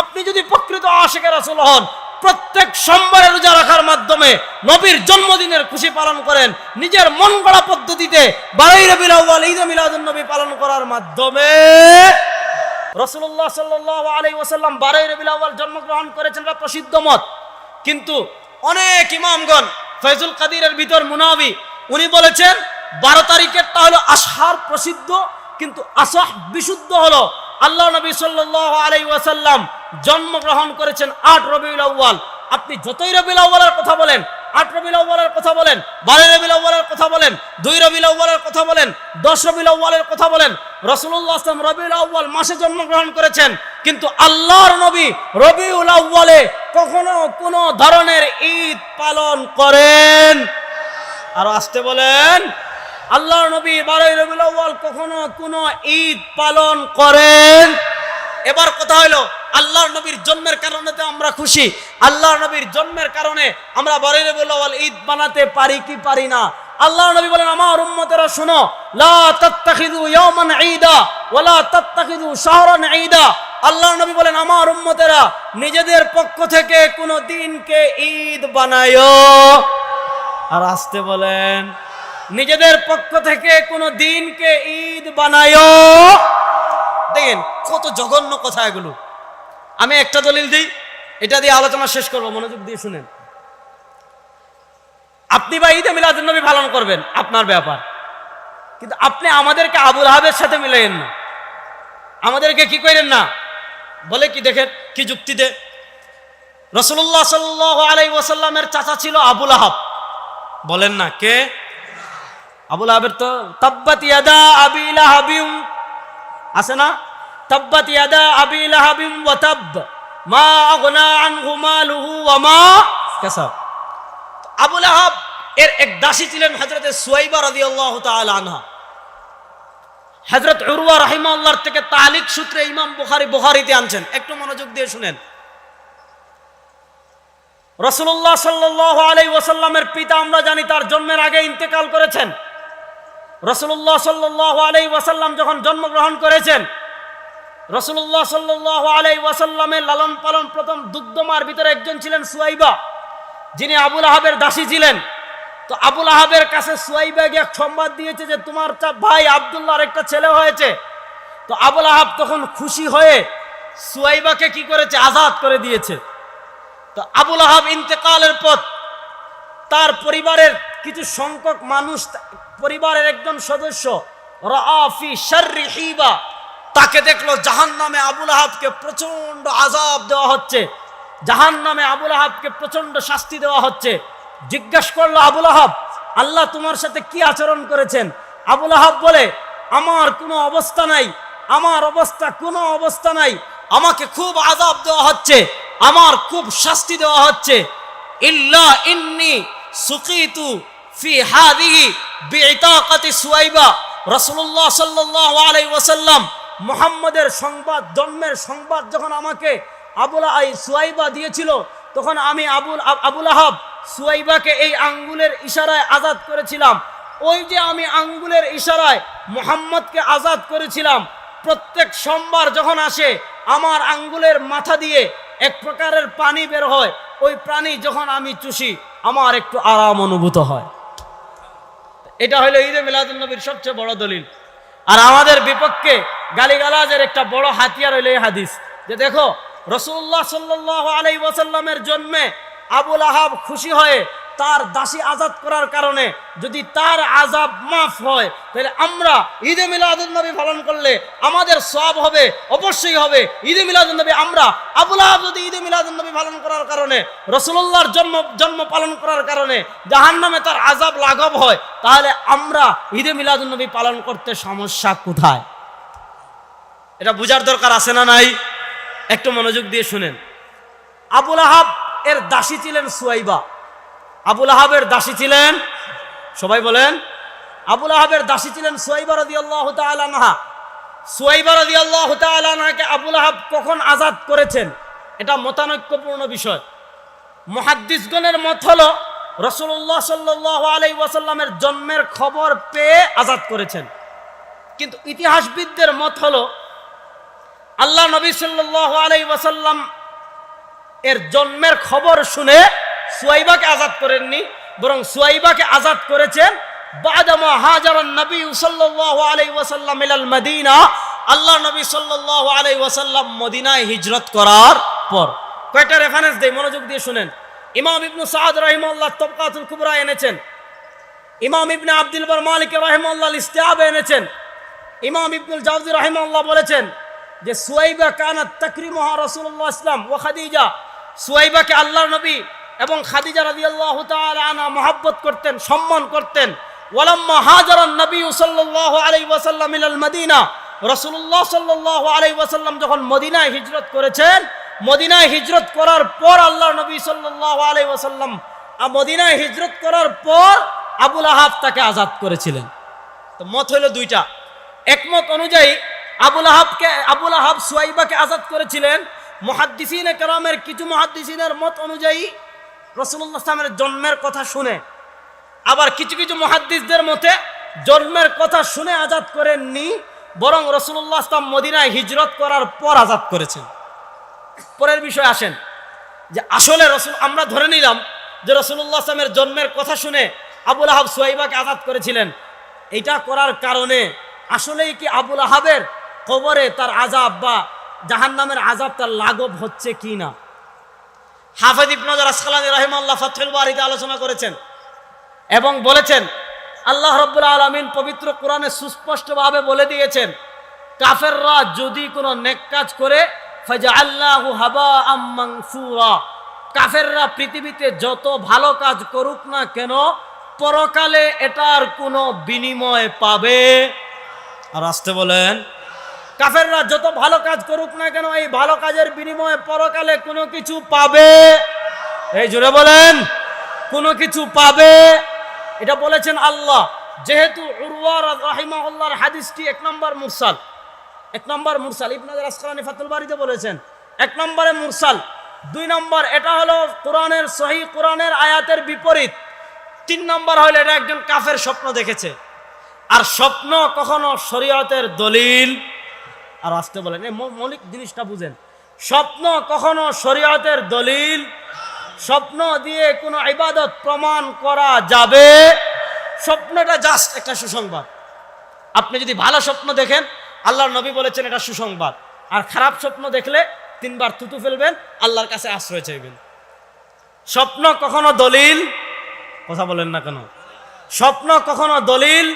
আপনি যদি প্রকৃত আশিকে রাসূল হন, প্রত্যেক সোমবারে রোজা রাখার মাধ্যমে নবীর জন্মদিনের খুশি পালন করেন, নিজের মন গড়া পদ্ধতিতে 12 রবিউল আউয়াল ঈদ মিলাদুন নবী পালন করার মাধ্যমে রাসূলুল্লাহ সাল্লাল্লাহু আলাইহি ওয়াসাল্লাম 12 রবিউল আউয়াল জন্মগ্রহণ করেছেন, এটা প্রসিদ্ধ মত। কিন্তু অনেক ইমামগণ, ফয়জুল কাদিরের ভিতর মুনাবি, উনি বলেছেন 12 তারিখেরটা হলো আশহার প্রসিদ্ধ, কিন্তু আসাহ বিশুদ্ধ হলো আল্লাহ নবী সাল্লাল্লাহু আলাইহি ওয়াসাল্লাম জন্মগ্রহণ করেছেন 8 রবিউল আউয়াল। আপনি যতই রবিউল আউয়ালের কথা বলেন, 8 রবিউল আউয়ালের কথা বলেন, 12 রবিউল আউয়ালের কথা বলেন, 2 রবিউল আউয়ালের কথা বলেন, 10 রবিউল আউয়ালের কথা বলেন, রাসূলুল্লাহ সাল্লাল্লাহু আলাইহি ওয়াসাল্লাম রবিউল আউয়াল মাসে জন্মগ্রহণ করেছেন। কিন্তু আল্লাহর নবী রবিউল আউয়ালে কখনো কোনো ধরনের ঈদ পালন করেন? আর আসতে বলেন, আল্লাহর নবী 12 রবিউল আউয়াল কখনো কোনো ঈদ পালন করেন? এবার কথা হলো, আল্লাহর নবীর জন্মের কারণে তো আমরা খুশি, আল্লাহর নবীর জন্মের কারণে আমরা 12 রবিউল আউয়াল ঈদ বানাতে পারি কি পারি না? আল্লাহর নবী বলেন, আমার উম্মতেরা শুনো, লা তাত্তাখিযু ইয়াওমান ঈদা ওয়া লা তাত্তাখিযু শাহরান ঈদা। আল্লাহর নবী বলেন, আমার উম্মতেরা নিজেদের পক্ষ থেকে কোনো দিনকে ঈদ বানায়ো। আর আসতে বলেন, নিজেদের পক্ষ থেকে কোনো দিনকে ঈদ বানায়ো। দেখেন কত জঘন্য কথা এগুলো। আমি একটা দলিল দিই, এটা দিয়ে আলোচনা শেষ করবো, মনোযোগ দিয়ে শুনেন। আপনি বা ঈদে মিলাদুন নবী পালন করবেন, আপনার ব্যাপার, কিন্তু আপনি আমাদেরকে আবুল আহাবের সাথে মিলাইয়েন না, আমাদেরকে কি করেন না। বলে কি, দেখেন কি যুক্তিতে। রাসূলুল্লাহ সাল্লাল্লাহু আলাইহি ওয়াসাল্লামের চাচা ছিল আবুল আহাব, বলেন না কে? আবুল আহাবের তো তাব্বাত ইয়াদা আবি লাহাবিম আছে না, তাব্বাত ইয়াদা আবি লাহাবিম ওয়া তাব মা আগনা আনহু মালুহু ওয়া মা কাসাব। আবুল আহাব এর এক দাসী ছিলেন হযরতে সুয়াইবা রাদিয়াল্লাহু তাআলা আনহা। হযরত উরওয়া রাহিমাহুল্লাহর থেকে তালিক সূত্রে ইমাম বুখারীতে আনছেন, একটু মনোযোগ দিয়ে শুনেন। রাসূলুল্লাহ সাল্লাল্লাহু আলাইহি ওয়াসাল্লামের পিতা আমরা জানি তার জন্মের আগে ইন্তেকাল করেছেন। রাসূলুল্লাহ সাল্লাল্লাহু আলাইহি ওয়াসাল্লাম যখন জন্মগ্রহণ করেছেন, রাসূলুল্লাহ সাল্লাল্লাহু আলাইহি ওয়াসাল্লামের লালন পালন প্রথম দুগ্ধমার ভিতরে একজন ছিলেন সুয়াইবা, যিনি আবুল আহাবের দাসী ছিলেন। তো আবুল আহাবের কাছে সুয়াইবা গিয়ে সংবাদ দিয়েছে যে তোমার ভাই আব্দুল্লাহর একটা ছেলে হয়েছে। তো আবুল আহাব তখন খুশি হয়ে সুয়াইবাকে কি করেছে, আজাদ করে দিয়েছে। তো আবুল আহাব ইন্তেকালের পর তার পরিবারের কিছু সংখ্যক মানুষ, পরিবারের একজন সদস্য রাফি শাররি হিবা, তাকে দেখলো জাহান্নামে আবুল আহাবকে প্রচন্ড আযাব দেওয়া হচ্ছে, জাহান্নামে আবুল আহাবকে প্রচন্ড শাস্তি দেওয়া হচ্ছে। জিজ্ঞাসা করলো আবুল আহাব, আল্লাহ তোমার সাথে কি আচরণ করেছেন? আবুল আহাব বলে, আমার কোনো অবস্থা নাই, আমার অবস্থা কোনো অবস্থা নাই, আমাকে খুব আযাব দেওয়া হচ্ছে, আমার খুব শাস্তি দেওয়া হচ্ছে। ইল্লা ইন্নী সুকিতু ফি হাদিহি বিইতাকাতি সুয়াইবা। রাসূলুল্লাহ সাল্লাল্লাহু আলাইহি ওয়াসাল্লাম মুহাম্মদের সংবাদ, জন্মের সংবাদ যখন আমাকে সুয়াইবা দিয়েছিল, তখন আমি আবুল আহাব সুয়াইবাকে এই আঙ্গুলের ইশারায় আজাদ করেছিলাম। ওই যে আমি আঙ্গুলের ইশারায় মুহাম্মদকে আজাদ করেছিলাম, প্রত্যেক সোমবার যখন আসে আমার আঙ্গুলের মাথা দিয়ে এক প্রকারের পানি বের হয়, ওই পানি যখন আমি চুষি আমার একটু আরাম অনুভূত হয়। এটা হলো ঈদে মিলাদুন নবীর সবচেয়ে বড় দলিল। আর আমাদের বিপক্ষে গালিগালাজের একটা বড় হাতিয়ার হইল এই হাদিস, যে দেখো রাসূলুল্লাহ সাল্লাল্লাহু আলাইহি ওয়াসাল্লামের জন্মে আবুল আহাব খুশি হয়ে তার দাসী আজাদ করার কারণে যদি তার আযাব মাফ হয়, তাহলে আমরা ঈদে মিলাদুন নবী পালন করলে আমাদের সওয়াব হবে, অবশ্যই হবে। ঈদে মিলাদুন নবী আমরা আবুল আহাব যদি ঈদে মিলাদুন নবী পালন করার কারণে, রাসূলুল্লাহর জন্ম পালন করার কারণে জাহান্নামে তার আযাব লাঘব হয়, তাহলে আমরা ঈদে মিলাদুন নবী পালন করতে সমস্যা কোথায়? এটা বুঝার দরকার আছে না নাই? একটু মনোযোগ দিয়ে শুনেন। আবুল আহাব এর দাসী ছিলেন সুয়াইবা। আবুল আহাবের দাসী ছিলেন, সবাই বলেন, আবুল আহাবের দাসী ছিলেন সুয়াইবা রাদিয়াল্লাহু তাআলা আনহা। সুয়াইবা রাদিয়াল্লাহু তাআলা আনহাকে আবুল আহাব কখন আজাদ করেছেন, এটা মতানৈক্যপূর্ণ বিষয়। মুহাদ্দিসগণের মত হলো রাসূলুল্লাহ সাল্লাল্লাহু আলাইহি ওয়াসাল্লামের জন্মের খবর পেয়ে আজাদ করেছেন, কিন্তু ইতিহাসবিদদের মত হলো আল্লাহ নবী সাল্লাল্লাহু আলাইহি ওয়াসাল্লাম এর জন্মের খবর শুনে সুয়াইবাকে আজাদ করেননি, বরং সুয়াইবাকে আজাদ করেছেন বাদামা হাজারান নবী সাল্লাল্লাহু আলাইহি ওয়াসাল্লাম ইলাল মদিনা, আল্লাহ নবী সাল্লাল্লাহু আলাইহি ওয়াসাল্লাম মদিনায় হিজরত করার পর। কয়টা রেফারেন্স দেই, মনোযোগ দিয়ে শুনেন। ইমাম ইবনে সাদ রাহিমাহুল্লাহ তাবকাতুল কুবরা এনেছেন, ইমাম ইবনে আব্দুল বার মালিক রাহিমাহুল্লাহ ইস্তিআব এনেছেন, ইমাম ইবনুল জাওজি রাহিমাহুল্লাহ বলেছেন যে সুয়াইবা কানাত তাকরিমুহা রাসূলুল্লাহ ইসলাম ওয়া খাদিজা, সুয়াইবাকে আল্লাহর নবী এবং খাদিজা রাদিয়াল্লাহু তাআলা আনহা মহব্বত করতেন, সম্মান করতেন। ওয়ালাম্মা হাজারান নবী সাল্লাল্লাহু আলাইহি ওয়াসাল্লাম ইলাল মদিনা, রাসূলুল্লাহ সাল্লাল্লাহু আলাইহি ওয়াসাল্লাম যখন মদিনায় হিজরত করেছেন, মদিনায় হিজরত করার পর আল্লাহর নবী সাল্লাল্লাহু আলাইহি ওয়াসাল্লাম মদিনায় হিজরত করার পর আবু লাহাব তাকে আজাদ করেছিলেন। তো মত হলো দুইটা। একমত অনুযায়ী আবু লাহাব সুয়াইবাকে আজাদ করেছিলেন। মুহাদ্দিসিনে কেরামের কিছু মুহাদ্দিসিনের মত অনুযায়ী রাসূলুল্লাহ সাল্লাল্লাহু আলাইহি ওয়াসাল্লামের জন্মের কথা শুনে, আবার কিছু কিছু মুহাদ্দিসদের মতে জন্মের কথা শুনে আজাদ করেননি, বরং রাসূলুল্লাহ সাল্লাল্লাহু আলাইহি ওয়াসাল্লাম মদিনায় হিজরত করার পর আজাদ করেছেন। পরের বিষয় আসেন যে আসলে আমরা ধরে নিলাম যে রাসূলুল্লাহ সাল্লাল্লাহু আলাইহি ওয়াসাল্লামের জন্মের কথা শুনে আবু লাহাব সুয়াইবাকে আজাদ করেছিলেন। এটা করার কারণে আসলেই কি আবু লাহাবের কবরে তার আযাব বা জাহান্নামের আযাব তার লাঘব হচ্ছে কি না? হাফেজ ইবনে হাজার আসকালানী রাহিমাহুল্লাহ ফাতহুল বারীতে আলোচনা করেছেন এবং বলেছেন আল্লাহ রাব্বুল আলামিন পবিত্র কোরআনে সুস্পষ্টভাবে বলে দিয়েছেন, কাফেররা যদি কোনো নেক কাজ করে ফাজআলনাহু হাবাআম মানসুরা, কাফেররা পৃথিবীতে যত ভালো কাজ করুক না কেন পরকালে এটার কোনো বিনিময় পাবে। আর আসতে বলেন, কাফেররা যত ভালো কাজ করুক না কেন এই ভালো কাজের বিনিময়ে পরকালে কোনো কিছু পাবে। এই জোরে বলেন, কোনো কিছু পাবে। এটা বলেছেন আল্লাহ। যেহেতু উরওয়া রাহিমাহুল্লাহর হাদিসটি এক নম্বর মুরসাল ইবনে হাজার আসকালানী ফাতহুল বারীতে বলেছেন এক নম্বরে মুরসাল। দুই নম্বর এটা হলো কোরআনের সহিহ কোরআনের আয়াতের বিপরীত। তিন নম্বর হলো এটা একজন কাফের স্বপ্ন দেখেছে। আর স্বপ্ন কখনো শরীয়তের দলিল, আর আসতে বলেন এই মৌলিক জিনিসটা বুঝেন, স্বপ্ন কখনো শরীয়তের দলিল, স্বপ্ন দিয়ে কোনো ইবাদত প্রমাণ করা যাবে। স্বপ্নটা জাস্ট একটা সুসংবাদ। আপনি যদি ভালো স্বপ্ন দেখেন আল্লাহর নবী বলেছেন এটা সুসংবাদ, আর খারাপ স্বপ্ন দেখলে 3 বার থুতু ফেলবেন, আল্লাহর কাছে আশ্রয় চাইবেন। স্বপ্ন কখনো দলিল, কথা বলেন না কেন, স্বপ্ন কখনো দলিল।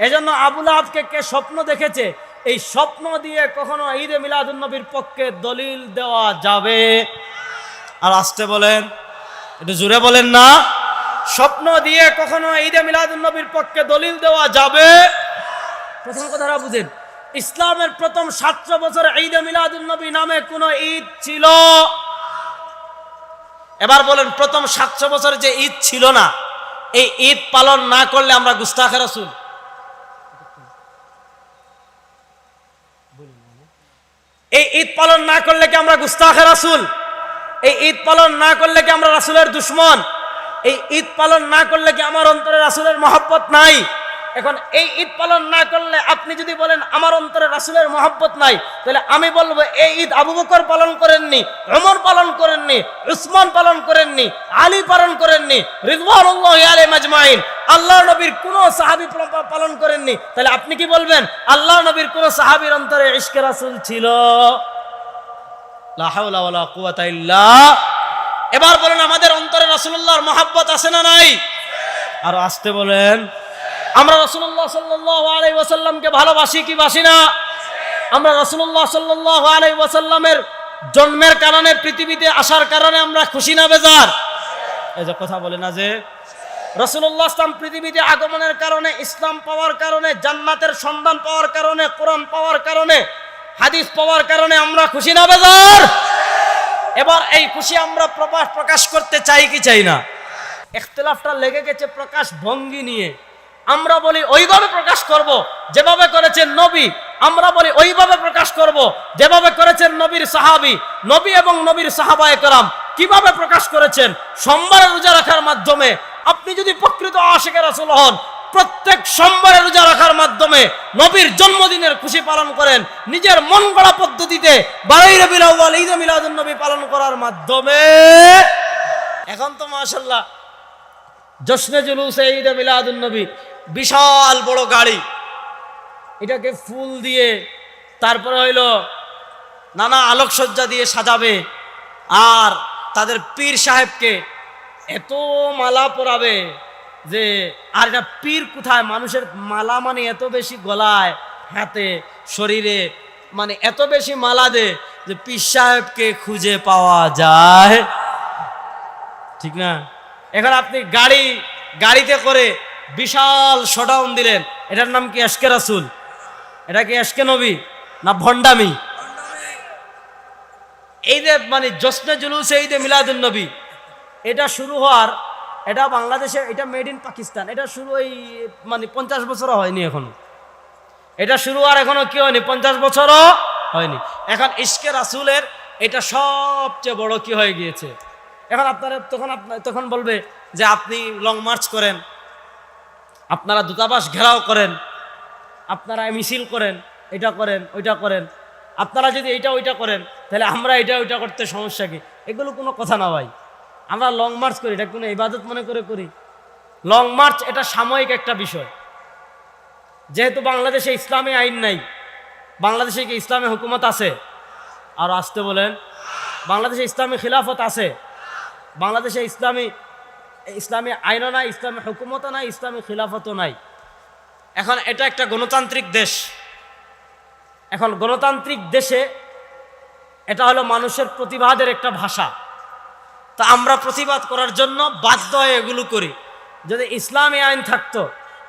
এজন্য আবু লাহাবকে কে স্বপ্ন দেখেছে, এই স্বপ্ন দিয়ে কখনো ঈদে মিলাদুন নবীর পক্ষে দলিল দেওয়া যাবে। আর আসতে বলেন, একটু জোরে বলেন না, স্বপ্ন দিয়ে কখনো ঈদে মিলাদুন নবীর পক্ষে দলিল দেওয়া যাবে। প্রথম কথাটা বুঝেন, ইসলামের প্রথম 700 বছর ঈদে মিলাদুন নবী নামে কোনো ঈদ ছিল? এবার বলেন, প্রথম 700 বছর যে ঈদ ছিল না, এই ঈদ পালন না করলে আমরা গুস্তাখে রাসূল। এই ঈদ পালন না করলে কি আমরা গুস্তাখে রাসূল? এই ঈদ পালন না করলে কি আমরা রাসূলের দুশমন? এই ঈদ পালন না করলে কি আমার অন্তরে রাসূলের মহব্বত নাই? এখন এই ঈদ পালন না করলে আপনি যদি বলেন আমার অন্তরে রাসূলের মহব্বত নাই, তাহলে আমি বলবো এই ঈদ আবু বকর পালন করেননি, ওমর পালন করেননি, উসমান পালন করেননি, আলী পালন করেননি, রিদওয়ানুল্লাহি আলাইহিম আজমাইন আল্লাহর নবীর কোন সাহাবী পালন করেননি। তাহলে আপনি কি বলবেন আল্লাহর নবীর কোন সাহাবীর অন্তরে ইশকে রাসূল ছিল? লা হাওলা ওয়ালা কুওয়াতা ইল্লা। এবার বলেন, আমাদের অন্তরে রাসূলুল্লাহর মহব্বত আছে না নাই? আর আসতে বলেন, আমরা রাসূলুল্লাহ সাল্লাল্লাহু আলাইহি ওয়াসাল্লামকে ভালোবাসি কি বাসি না? আমরা রাসূলুল্লাহ সাল্লাল্লাহু আলাইহি ওয়াসাল্লামের জন্মের কারণে, পৃথিবীতে আসার কারণে আমরা খুশি না বেজার? এই যে কথা বলে না যে রাসূলুল্লাহ ইসলাম পৃথিবীতে আগমনের কারণে, ইসলাম পাওয়ার কারণে, জান্নাতের সন্ধান পাওয়ার কারণে, কোরআন পাওয়ার কারণে, হাদিস পাওয়ার কারণে আমরা খুশি না বেজার? এবার এই খুশি আমরা প্রকাশ করতে চাই কি চাই না? ইখতিলাফটা লেগে গেছে প্রকাশ ভঙ্গি নিয়ে। আমরা বলি ওইভাবে প্রকাশ করব যেভাবে করেছেন নবী, আমরা বলি ওইভাবে প্রকাশ করব যেভাবে করেছেন নবীর সাহাবী। নবী এবং নবীর সাহাবায়ে কেরাম কিভাবে প্রকাশ করেছেন? সোমবারে রোজা রাখার মাধ্যমে। আপনি যদি প্রকৃত আশিকে রাসূল হন, প্রত্যেক সোমবারে রোজা রাখার মাধ্যমে নবীর জন্মদিনের খুশি পালন করেন, নিজের মন গড়া পদ্ধতিতে 12 রবিউল আউয়াল ঈদ মিলাদুন নবী পালন করার মাধ্যমে। এখন তো মাশাআল্লাহ জশ্নে জুলুসে ঈদ মিলাদুন নবী বিশাল বড় গাড়ি, এটাকে ফুল দিয়ে তারপরে হইল নানা আলোকসজ্জা দিয়ে সাজাবে, আর তাদের পীর সাহেবকে এত মালা পরাবে যে, আর এটা পীর কোথায়, মানুষের মালা মানে এত বেশি গলায় হাতে শরীরে, মানে এত বেশি মালা দে যে পীর সাহেবকে খুঁজে পাওয়া যায়, ঠিক না? এখন আপনি গাড়িতে করে বিশাল শোডাউন দিলেন, এটার নাম কি এশকে রাসূল? এটা কি এশকে নবী না ভণ্ডামি? এই যে মানে জশ্নে জুলুসে ঈদে মিলাদুন নবী এটা শুরু হওয়ার, এটা বাংলাদেশে, এটা মেড ইন পাকিস্তান, এটা শুরু এই মানে 50 বছরও হয়নি এখনো, এটা শুরু হওয়ার এখনো কি হয়নি, 50 বছরও হয়নি। এখন ইশকে রাসূলের এটা সবচেয়ে বড় কি হয়ে গিয়েছে। এখন আপনারা তখন বলবে যে আপনি লং মার্চ করেন, আপনারা দূতাবাস ঘেরাও করেন, আপনারা মিছিল করেন, এটা করেন ওইটা করেন, আপনারা যদি এইটা ওইটা করেন তাহলে আমরা এটা ওইটা করতে সমস্যা কি? এগুলো কোনো কথা না ভাই। আমরা লং মার্চ করি, এটা কোনো ইবাদত মনে করে করি? লং মার্চ এটা সাময়িক একটা বিষয়। যেহেতু বাংলাদেশে ইসলামী আইন নাই, বাংলাদেশে কি ইসলামী হুকুমত আছে? আর আসতে বলেন, বাংলাদেশে ইসলামী খিলাফত আছে? বাংলাদেশে ইসলামী আইনও নাই, ইসলামী হুকুমতও নাই, ইসলামী খিলাফতও নাই। এখন এটা একটা গণতান্ত্রিক দেশ। এখন গণতান্ত্রিক দেশে এটা হলো মানুষের প্রতিবাদের একটা ভাষা। তা আমরা প্রতিবাদ করার জন্য বাধ্য হয়ে এগুলো করি। যদি ইসলামী আইন থাকতো,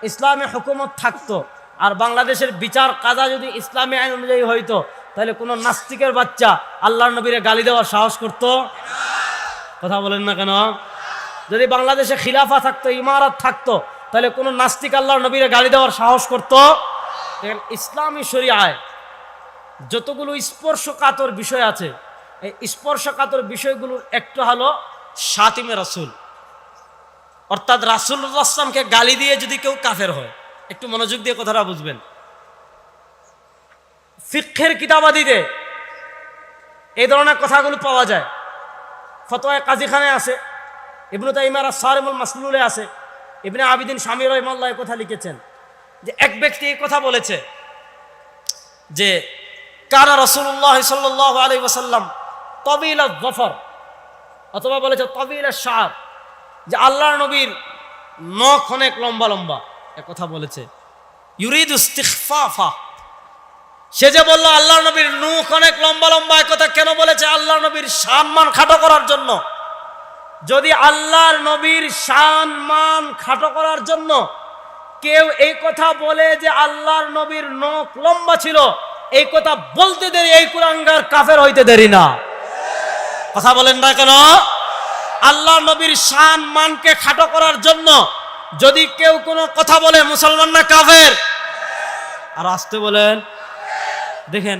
ইসলামী হুকুমত থাকতো, আর বাংলাদেশের বিচার কাজা যদি ইসলামী আইন অনুযায়ী হইতো, তাহলে কোনো নাস্তিকের বাচ্চা আল্লাহর নবীরে গালি দেওয়ার সাহস করতো? কথা বলেন না কেন? যদি বাংলাদেশে খিলাফা থাকতো, ইমারত থাকতো, তাহলে কোনো নাস্তিক আল্লাহর নবীরে গালি দেওয়ার সাহস করতো? ইসলামী শরিয়ায় যতগুলো স্পর্শকাতর বিষয় আছে, এই স্পর্শকাতর বিষয়গুলোর একটা হলো শাতিমে রাসূল, অর্থাৎ রাসূলুল্লাহ সাল্লাল্লাহু আলাইহি ওয়াসাল্লামকে গালি দিয়ে যদি কেউ কাফের হয়। একটু মনোযোগ দিয়ে কথাটা বুঝবেন। ফিকহের কিতাবাদিতে এই ধরনের কথাগুলো পাওয়া যায়। ফতোয়ায়ে কাজীখানে আছে, ইবনে তাইমিয়ার আস-সারিমুল মাসলুলে আছে, ইবনে আবিদিন শামী রাহিমাহুল্লাহ এই কথা লিখেছেন যে এক ব্যক্তি এই কথা বলেছে যে কানা রাসূলুল্লাহ সাল্লাল্লাহু আলাইহি ওয়াসাল্লাম তাবিলা যফর, অথবা বলেছে তাবিলা শাআর, যে আল্লাহর নবীর নখ অনেক লম্বা লম্বা, এক কথা বলেছে। ইউরিদু ইস্তিখফাফা, সে যে বলল আল্লাহর নবীর নখ অনেক লম্বা লম্বা, এক কথা কেন বলেছে? আল্লাহর নবীর সম্মান খাটো করার জন্য। যদি আল্লাহর নবীর সম্মান খাটো করার জন্য কেউ এই কথা বলে যে আল্লাহর নবীর নখ লম্বা ছিল, এই কথা বলতে দেরি, এই কুরাঙ্গার কাফের হইতে দেরি না। কথা বলেন না কেন? আল্লাহর নবীর সম্মানকে খাটো করার জন্য যদি কেউ কোনো কথা বলে, মুসলমান না কাফের? আর আসতে বলেন, দেখেন